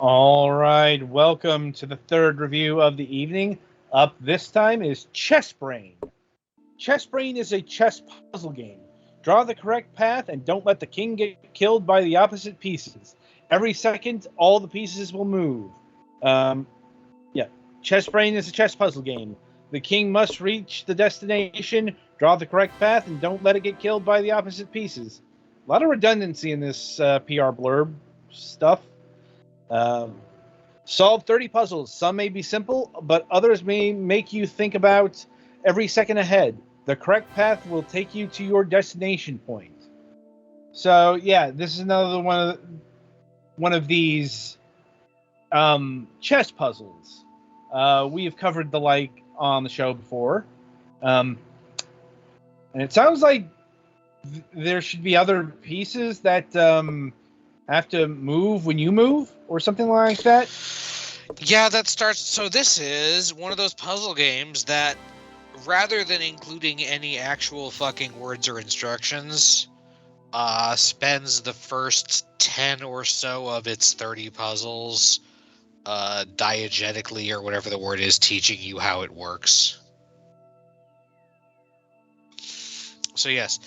All right, welcome to the third review of the evening. Up this time is Chess Brain. Chess Brain is a chess puzzle game. Draw the correct path and don't let the king get killed by the opposite pieces. Every second, all the pieces will move. Um, yeah, Chess Brain is a chess puzzle game. The king must reach the destination, draw the correct path, and don't let it get killed by the opposite pieces. A lot of redundancy in this PR blurb stuff. Um, Solve 30 puzzles. Some may be simple, but others may make you think about every second ahead. The correct path will take you to your destination point. So yeah, this is another one of these chess puzzles. We have covered the like on the show before, and it sounds like there should be other pieces that have to move when you move, or something like that. Yeah, that starts. So this is one of those puzzle games that, rather than including any actual fucking words or instructions, spends the first 10 or so of its 30 puzzles diegetically, or whatever the word is, teaching you how it works. So yes,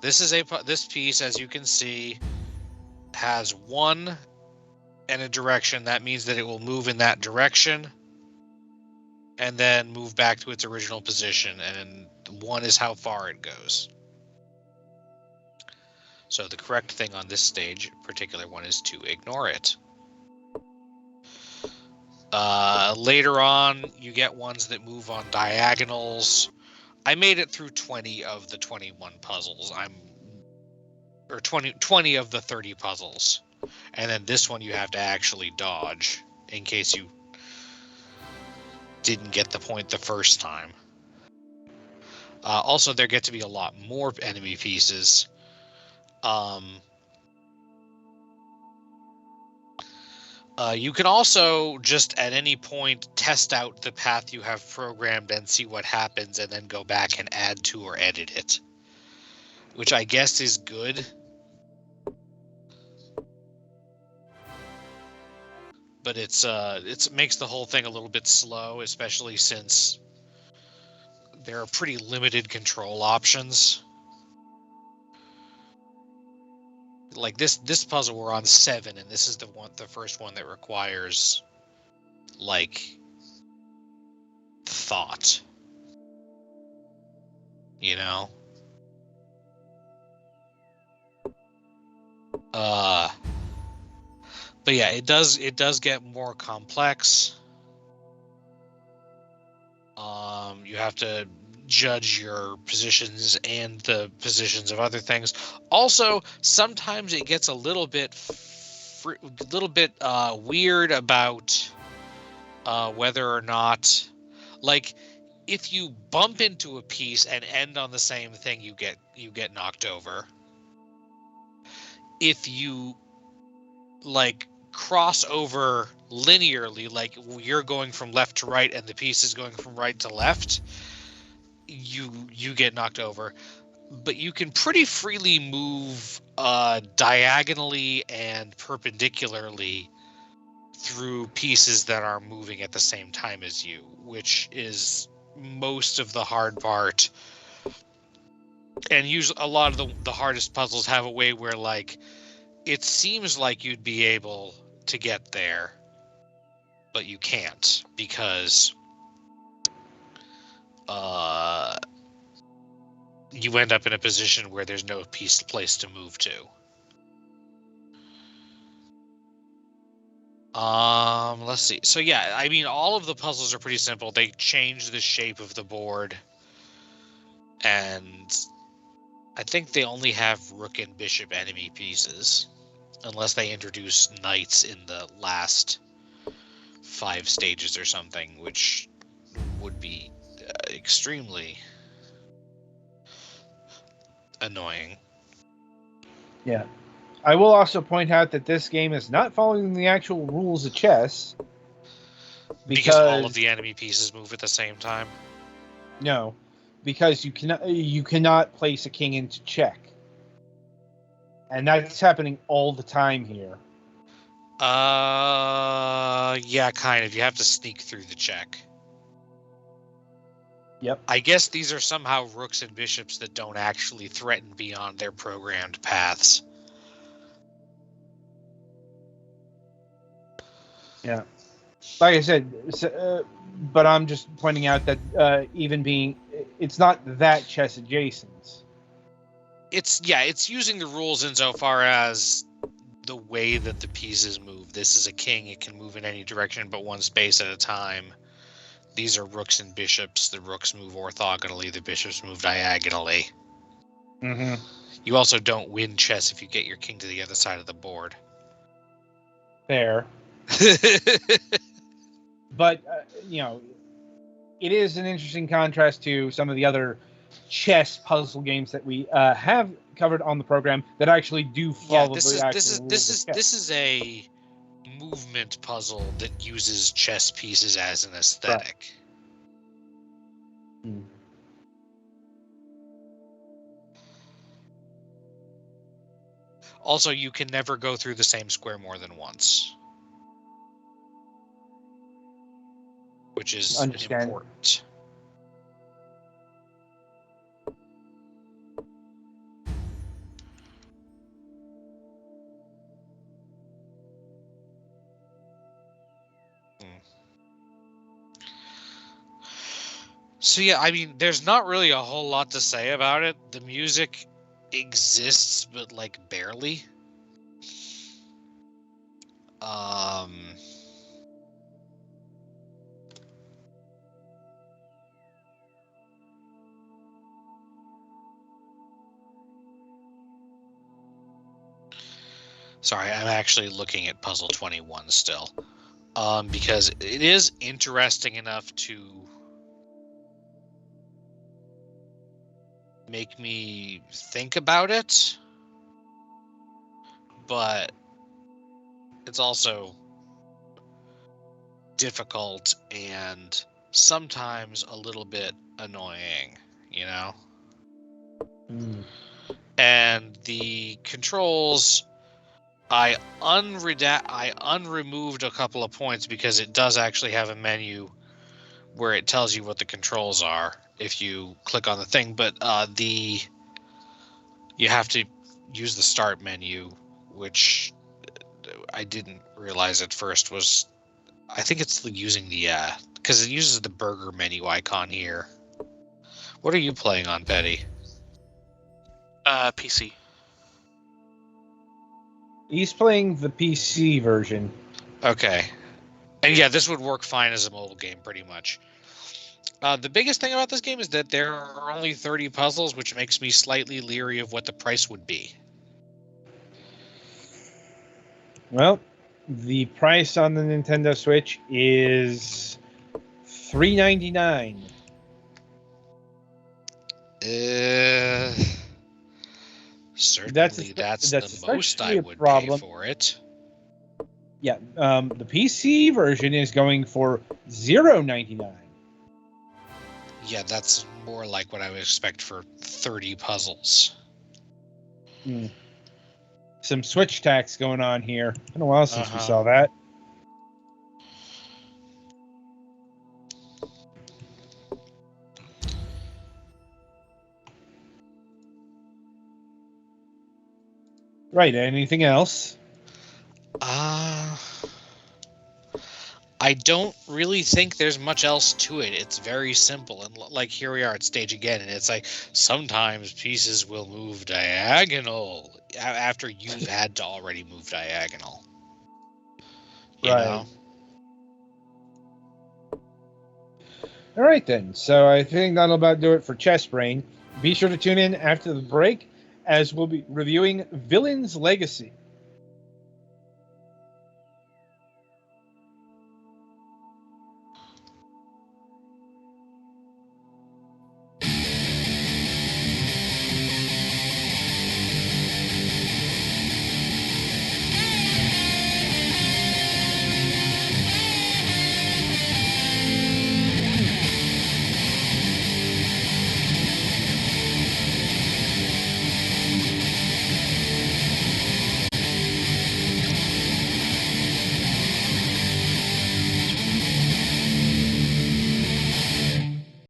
this piece, as you can see, has one and a direction. That means that it will move in that direction and then move back to its original position, and one is how far it goes. So the correct thing on this stage, particular one, is to ignore it. Later on, you get ones that move on diagonals. I made it through 20 of the 21 puzzles. 20 of the 30 puzzles. And then this one you have to actually dodge in case you didn't get the point the first time. Also, there get to be a lot more enemy pieces. You can also just at any point test out the path you have programmed and see what happens, and then go back and add to or edit it, which I guess is good. But it makes the whole thing a little bit slow, especially since there are pretty limited control options. Like this puzzle, we're on 7, and this is the first one that requires like thought. You know? But yeah, it does get more complex. You have to judge your positions and the positions of other things. Also, sometimes it gets a little bit weird about whether or not, like, if you bump into a piece and end on the same thing, you get knocked over. If you like cross over linearly, like you're going from left to right and the piece is going from right to left, you get knocked over. But you can pretty freely move diagonally and perpendicularly through pieces that are moving at the same time as you, which is most of the hard part. And usually a lot of the hardest puzzles have a way where, like, it seems like you'd be able to get there, but you can't, because you end up in a position where there's no place to move to. Let's see. So yeah, I mean, all of the puzzles are pretty simple. They change the shape of the board, and I think they only have rook and bishop enemy pieces, unless they introduce knights in the last 5 stages or something, which would be extremely annoying. Yeah. I will also point out that this game is not following the actual rules of chess. Because all of the enemy pieces move at the same time? No. Because you cannot place a king into check. And that's happening all the time here. Yeah, kind of. You have to sneak through the check. Yep. I guess these are somehow rooks and bishops that don't actually threaten beyond their programmed paths. Yeah. Like I said, but I'm just pointing out that it's not that chess adjacent. It's using the rules insofar as the way that the pieces move. This is a king; it can move in any direction but one space at a time. These are rooks and bishops. The rooks move orthogonally. The bishops move diagonally. Mm-hmm. You also don't win chess if you get your king to the other side of the board. Fair. But, it is an interesting contrast to some of the other chess puzzle games that we have covered on the program that actually do follow the actual rules of chess. This is a movement puzzle that uses chess pieces as an aesthetic. Right. Hmm. Also, you can never go through the same square more than once, which is important. So yeah, I mean, there's not really a whole lot to say about it. The music exists, but like barely. Sorry, I'm actually looking at Puzzle 21 still, because it is interesting enough to make me think about it, but it's also difficult and sometimes a little bit annoying, Mm. And the controls, I unremoved a couple of points because it does actually have a menu where it tells you what the controls are if you click on the thing, but you have to use the start menu, which I didn't realize at first was, I think it's using the because it uses the burger menu icon here. What are you playing on, Petty? PC. He's playing the PC version. Okay. And yeah, this would work fine as a mobile game, pretty much. The biggest thing about this game is that there are only 30 puzzles, which makes me slightly leery of what the price would be. Well, the price on the Nintendo Switch is $3.99. Certainly, that's the most I would pay for it. Yeah, the PC version is going for $0.99. Yeah, that's more like what I would expect for 30 puzzles. Mm. Some Switch tax going on here. It's been a while since we saw that. Right, anything else? I don't really think there's much else to it. It's very simple. And like here we are at stage again, and it's like sometimes pieces will move diagonal after you've had to already move diagonal. You know? All right, then. So I think that'll about do it for Chess Brain. Be sure to tune in after the break as we'll be reviewing Villain's Legacy.